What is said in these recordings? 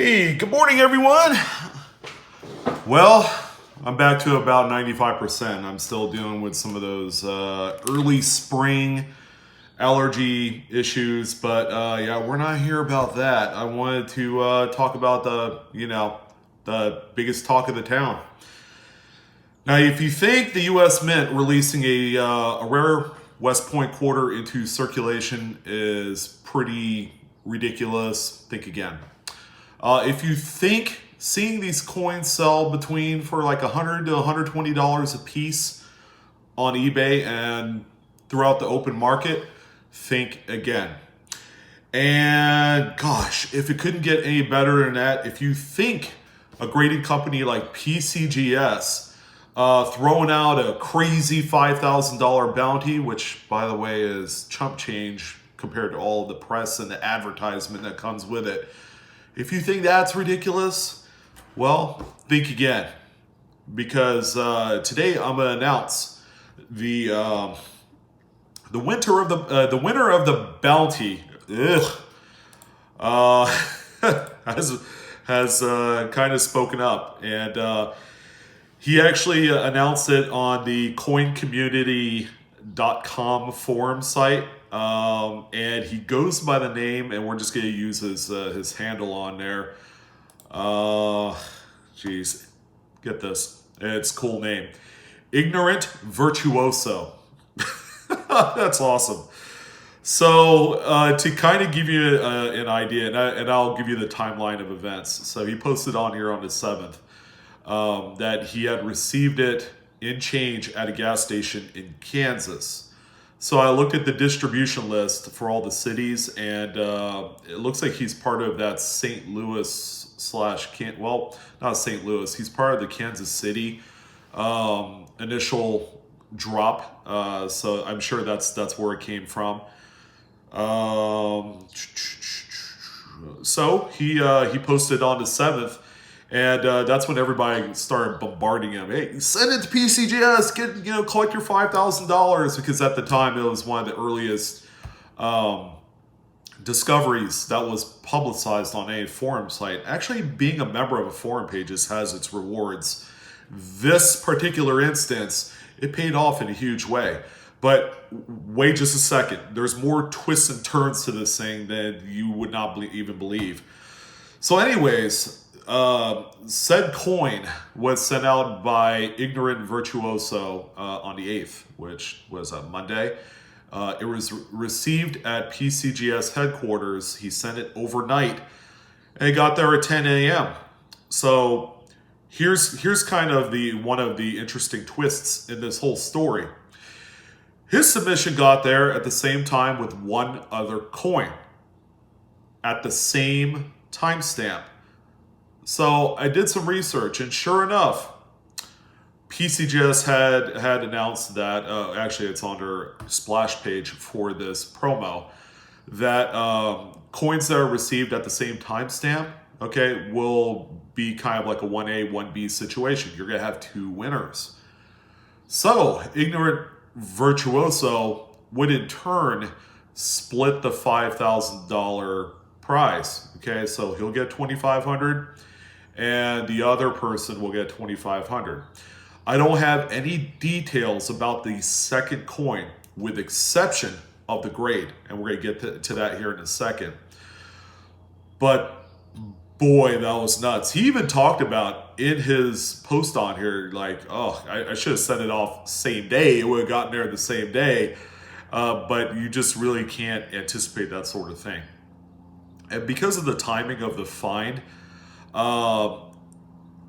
Hey, good morning, everyone. Well, I'm back to about 95%. I'm still dealing with some of those early spring allergy issues, but yeah, we're not here about that. I wanted to talk about the biggest talk of the town. Now, if you think the U.S. Mint releasing a rare West Point quarter into circulation is pretty ridiculous, think again. If you think seeing these coins sell between for like $100 to $120 a piece on eBay and throughout the open market, think again. And gosh, if it couldn't get any better than that, if you think a grading company like PCGS throwing out a crazy $5,000 bounty, which by the way is chump change compared to all of the press and the advertisement that comes with it. If you think that's ridiculous, well, think again, because today I'm gonna announce the winner of the bounty. Has kind of spoken up, and he actually announced it on the CoinCommunity.com forum site. And he goes by the name, and we're just going to use his handle on there. Geez, get this. It's a cool name. Ignorant Virtuoso. That's awesome. So to kind of give you an idea, and I'll give you the timeline of events. So he posted on here on the 7th that he had received it in change at a gas station in Kansas. So I looked at the distribution list for all the cities, and it looks like he's part of that St. Louis not St. Louis. He's part of the Kansas City initial drop. So I'm sure that's where it came from. So he posted on the 7th. And that's when everybody started bombarding him. Hey, send it to PCGS. Collect your $5,000, because at the time it was one of the earliest discoveries that was publicized on a forum site. Actually, being a member of a forum pages has its rewards. This particular instance, it paid off in a huge way. But wait just a second. There's more twists and turns to this thing than you would not even believe. So, anyways. Said coin was sent out by Ignorant Virtuoso on the 8th, which was a Monday. It was received at PCGS headquarters. He sent it overnight, and it got there at 10 a.m. So here's kind of one of the interesting twists in this whole story. His submission got there at the same time with one other coin at the same timestamp. So I did some research, and sure enough, PCGS had announced that, actually it's on their splash page for this promo, that coins that are received at the same timestamp, okay, will be kind of like a 1A, 1B situation. You're going to have two winners. So Ignorant Virtuoso would in turn split the $5,000 prize. Okay, so he'll get $2,500. And the other person will get $2,500. I don't have any details about the second coin, with exception of the grade, and we're going to get to that here in a second. But boy, that was nuts. He even talked about in his post on here, like, oh, I should have sent it off same day. It would have gotten there the same day. But you just really can't anticipate that sort of thing. And because of the timing of the find,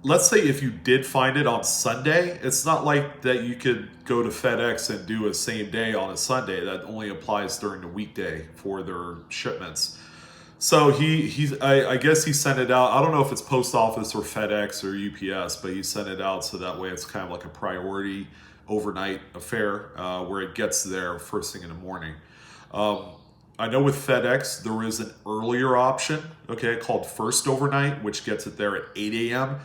let's say if you did find it on Sunday, it's not like that you could go to FedEx and do a same day on a Sunday. That only applies during the weekday for their shipments. So I guess he sent it out. I don't know if it's post office or FedEx or UPS, but he sent it out so that way it's kind of like a priority overnight affair where it gets there first thing in the morning. I know with FedEx, there is an earlier option, okay, called First Overnight, which gets it there at 8 a.m.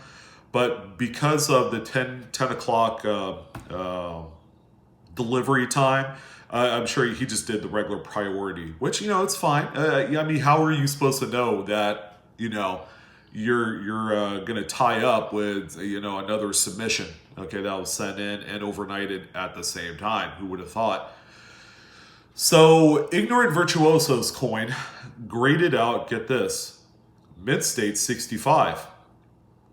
But because of the 10 o'clock delivery time, I'm sure he just did the regular priority, which, it's fine. I mean, how are you supposed to know that, you're going to tie up with another submission. Okay, that was sent in and overnighted at the same time. Who would have thought? So Ignorant Virtuoso's coin graded out. Get this, mid state 65.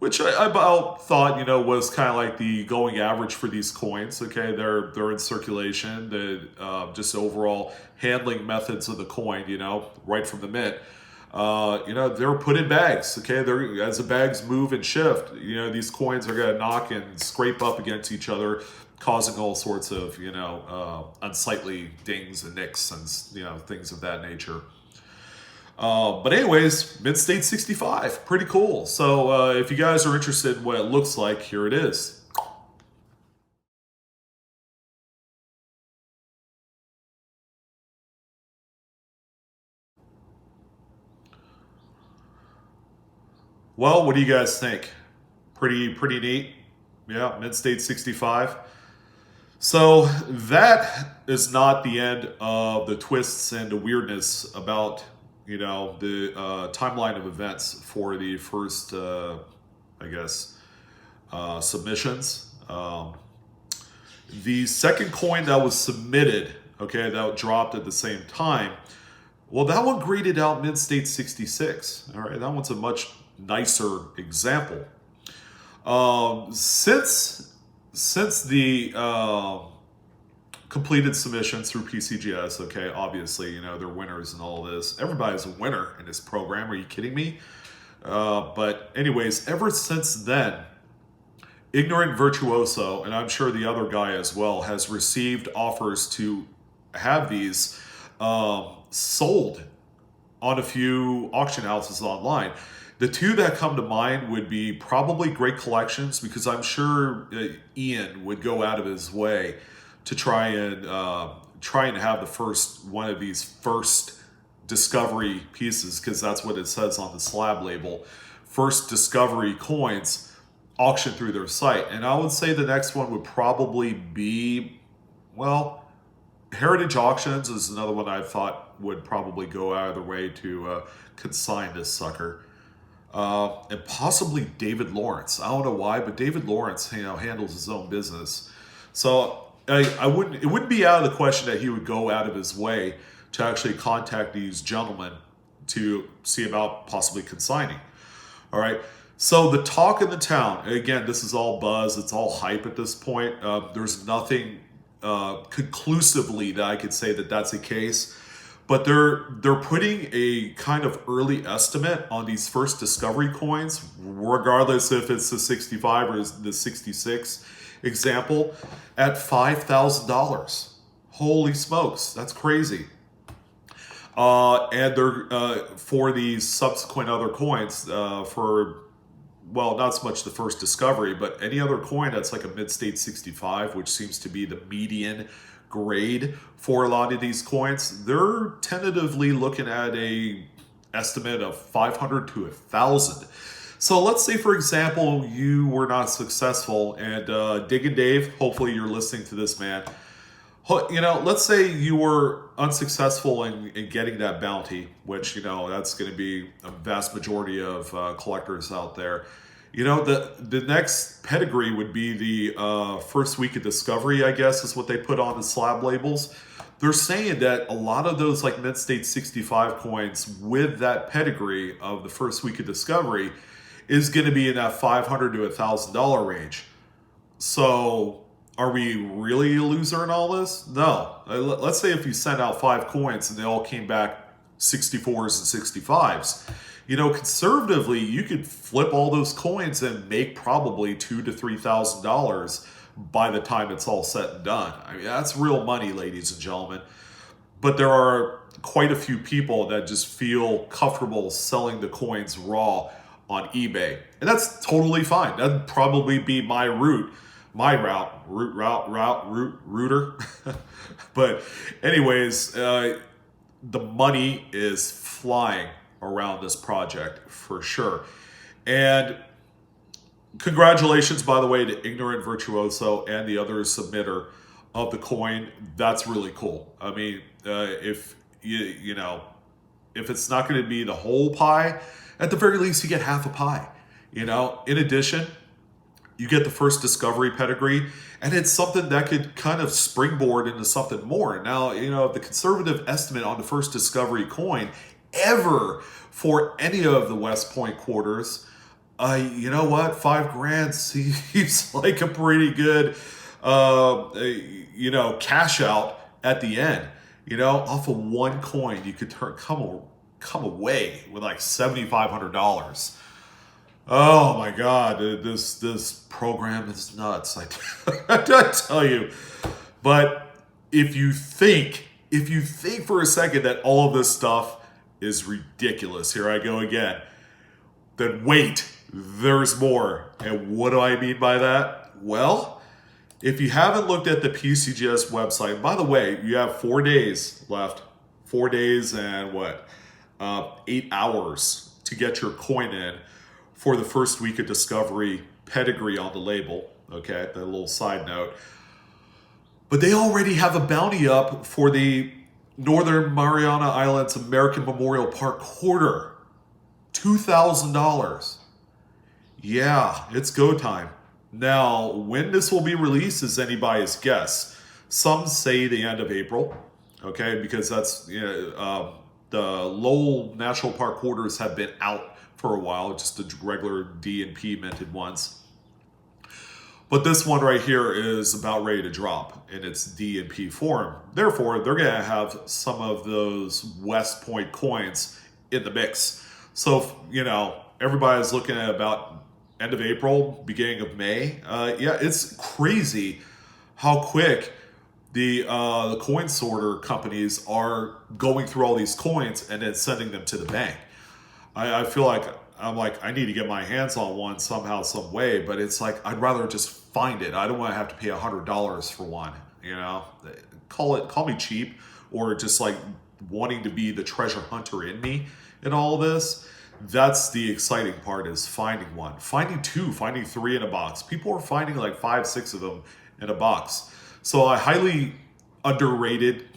Which I about thought, was kind of like the going average for these coins. Okay, they're in circulation. The just overall handling methods of the coin, right from the mint. They're put in bags. Okay, as the bags move and shift, these coins are going to knock and scrape up against each other, causing all sorts of unsightly dings and nicks and things of that nature. But anyways, mid-state 65, pretty cool. So if you guys are interested in what it looks like, here it is. Well, what do you guys think? Pretty neat. Yeah, mid-state 65. So that is not the end of the twists and the weirdness about the timeline of events for the first, submissions. The second coin that was submitted, okay, that dropped at the same time. Well, that one graded out mid-state 66. All right, that one's a much nicer example. Since the completed submissions through PCGS, okay, obviously, they're winners and all this. Everybody's a winner in this program. Are you kidding me? But anyways, ever since then, Ignorant Virtuoso, and I'm sure the other guy as well, has received offers to have these sold on a few auction houses online. The two that come to mind would be probably Great Collections, because I'm sure Ian would go out of his way to try and have the first one of these first discovery pieces, because that's what it says on the slab label. First discovery coins auctioned through their site. And I would say the next one would probably be, well, Heritage Auctions is another one I thought would probably go out of their way to consign this sucker. And possibly David Lawrence. I don't know why, but David Lawrence, handles his own business. So it wouldn't be out of the question that he would go out of his way to actually contact these gentlemen to see about possibly consigning. All right. So the talk in the town, again, this is all buzz. It's all hype at this point. There's nothing conclusively that I could say that that's the case. But they're putting a kind of early estimate on these first discovery coins, regardless if it's the 65 or the 66 example, at $5,000. Holy smokes, that's crazy. And they're for these subsequent other coins not so much the first discovery, but any other coin that's like a mid-state 65, which seems to be the median grade for a lot of these coins. They're tentatively looking at a estimate of 500 to 1,000. So let's say, for example, you were not successful, and Diggin' Dave, hopefully you're listening to this, man. Let's say you were unsuccessful in getting that bounty, which, that's going to be a vast majority of collectors out there. The next pedigree would be the first week of discovery, I guess, is what they put on the slab labels. They're saying that a lot of those like mid-state 65 coins with that pedigree of the first week of discovery is going to be in that $500 to $1,000 range. So are we really a loser in all this? No. Let's say if you sent out 5 coins and they all came back 64s and 65s. Conservatively, you could flip all those coins and make probably $2,000 to $3,000 by the time it's all said and done. I mean, that's real money, ladies and gentlemen. But there are quite a few people that just feel comfortable selling the coins raw on eBay. And that's totally fine. That'd probably be my router. But anyways, the money is flying around this project for sure. And congratulations, by the way, to Ignorant Virtuoso and the other submitter of the coin. That's really cool. I mean, if if it's not going to be the whole pie, at the very least you get half a pie. In addition, you get the first discovery pedigree, and it's something that could kind of springboard into something more. Now, the conservative estimate on the first discovery coin ever for any of the West Point quarters, you know what? $5,000 seems like a pretty good, cash out at the end. Off of one coin, you could come away with like $7,500. Oh my God, this program is nuts. I tell you. But if you think for a second that all of this stuff is ridiculous, here I go again, then wait, there's more. And what do I mean by that? Well, if you haven't looked at the PCGS website, by the way, you have 4 days left. 4 days and 8 hours to get your coin in for the first week of discovery pedigree on the label. Okay, that little side note. But they already have a bounty up for the Northern Mariana Islands American Memorial Park quarter. $2,000. Yeah, it's go time. Now, when this will be released is anybody's guess. Some say the end of April, okay, because that's the Lowell National Park quarters have been out for a while, just the regular D&P minted ones. But this one right here is about ready to drop in its D&P form. Therefore, they're going to have some of those West Point coins in the mix. So, everybody's looking at about end of April, beginning of May. It's crazy how quick the coin sorter companies are going through all these coins and then sending them to the bank. I feel like I need to get my hands on one somehow, some way, but it's like I'd rather just find it. I don't want to have to pay $100 for one. Call me cheap, or just like wanting to be the treasure hunter in me in all this. That's the exciting part, is finding one, finding two, finding three in a box. People are finding like 5, 6 of them in a box. So I highly underrated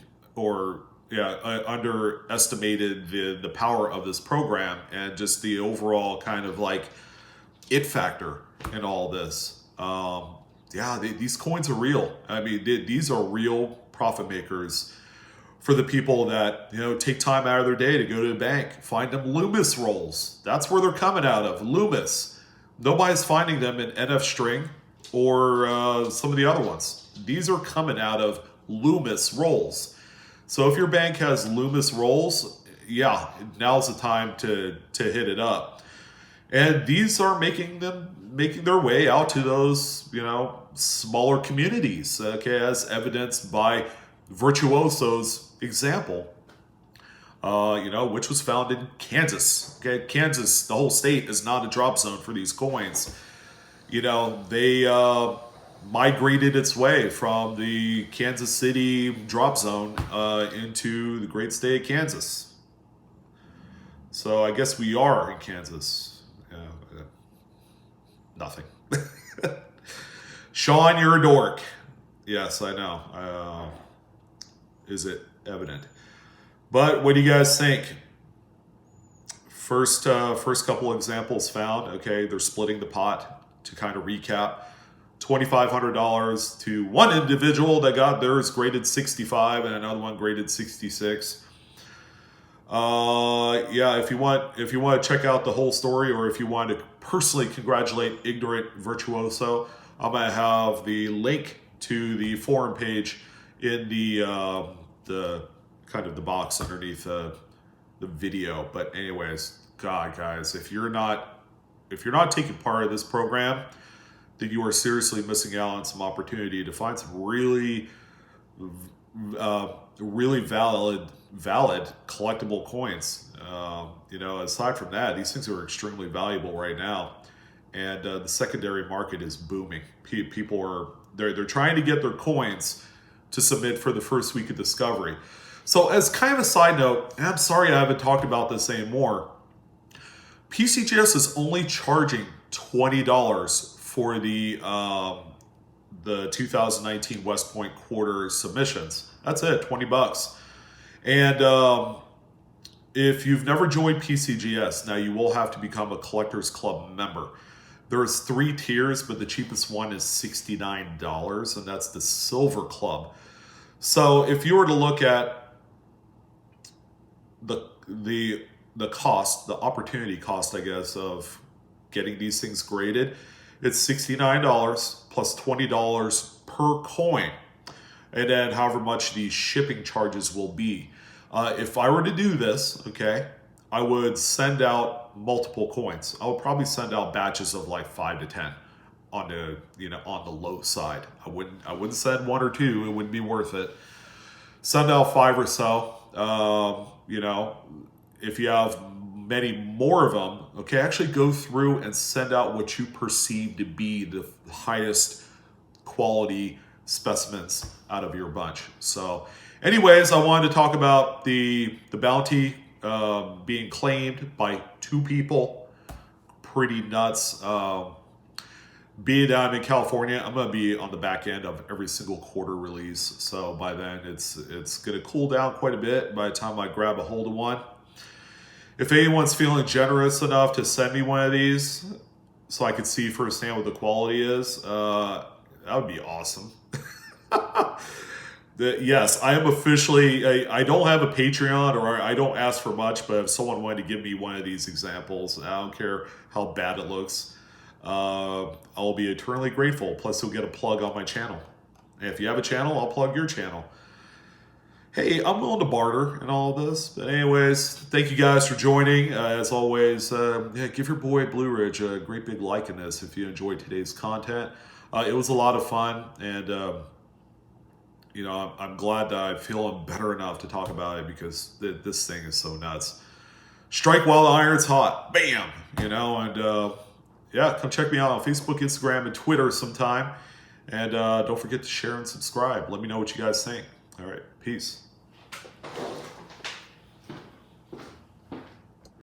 underestimated the power of this program and just the overall kind of like it factor in all this. These coins are real. I mean, these are real profit makers for the people that take time out of their day to go to the bank, find them Loomis rolls. That's where they're coming out of, Loomis. Nobody's finding them in NF String or some of the other ones. These are coming out of Loomis rolls. So if your bank has Loomis rolls, now's the time to hit it up. And these are making their way out to those smaller communities. Okay, as evidenced by Virtuoso's example, which was found in Kansas. Okay, Kansas, the whole state, is not a drop zone for these coins. They migrated its way from the Kansas City drop zone into the great state of Kansas. So I guess we are in Kansas. Nothing. Sean, you're a dork. Yes, I know. Is it evident? But what do you guys think? First couple examples found. Okay, they're splitting the pot. To kind of recap, $2,500 to one individual that got theirs graded 65 and another one graded 66. If you want to check out the whole story, or if you want to personally congratulate Ignorant Virtuoso, I'm gonna have the link to the forum page in the kind of the box underneath the video. But anyways, God, guys, if you're not taking part of this program, then you are seriously missing out on some opportunity to find some really valid collectible coins. Aside from that, these things are extremely valuable right now, and the secondary market is booming. People are they're trying to get their coins to submit for the first week of discovery. So, as kind of a side note, and I'm sorry I haven't talked about this anymore, PCGS is only charging $20 for the 2019 West Point quarter submissions. That's it, $20. And if you've never joined PCGS, now you will have to become a Collectors Club member. There's 3 tiers, but the cheapest one is $69, and that's the Silver Club. So if you were to look at the cost, the opportunity cost, I guess, of getting these things graded, it's $69 plus $20 per coin, and then however much the shipping charges will be. If I were to do this, okay, I would send out multiple coins. I would probably send out batches of like 5 to 10 on the, on the low side. I wouldn't send 1 or 2. It wouldn't be worth it. Send out 5 or so. If you have many more of them, okay, actually go through and send out what you perceive to be the highest quality specimens out of your bunch. So anyways, I wanted to talk about the bounty being claimed by 2 people. Pretty nuts. Being that I'm in California, I'm going to be on the back end of every single quarter release. So by then, it's going to cool down quite a bit by the time I grab a hold of one. If anyone's feeling generous enough to send me one of these so I could see firsthand what the quality is, that would be awesome. Yes, I am officially, I don't have a Patreon, or I don't ask for much, but if someone wanted to give me one of these examples, I don't care how bad it looks, I'll be eternally grateful. Plus, you'll get a plug on my channel. And if you have a channel, I'll plug your channel. Hey, I'm willing to barter and all of this. But anyways, thank you guys for joining. As always, give your boy Blue Ridge a great big like in this if you enjoyed today's content. It was a lot of fun, and I'm glad that I'm feeling better enough to talk about it, because this thing is so nuts. Strike while the iron's hot. Bam! Come check me out on Facebook, Instagram, and Twitter sometime. And don't forget to share and subscribe. Let me know what you guys think. All right, peace.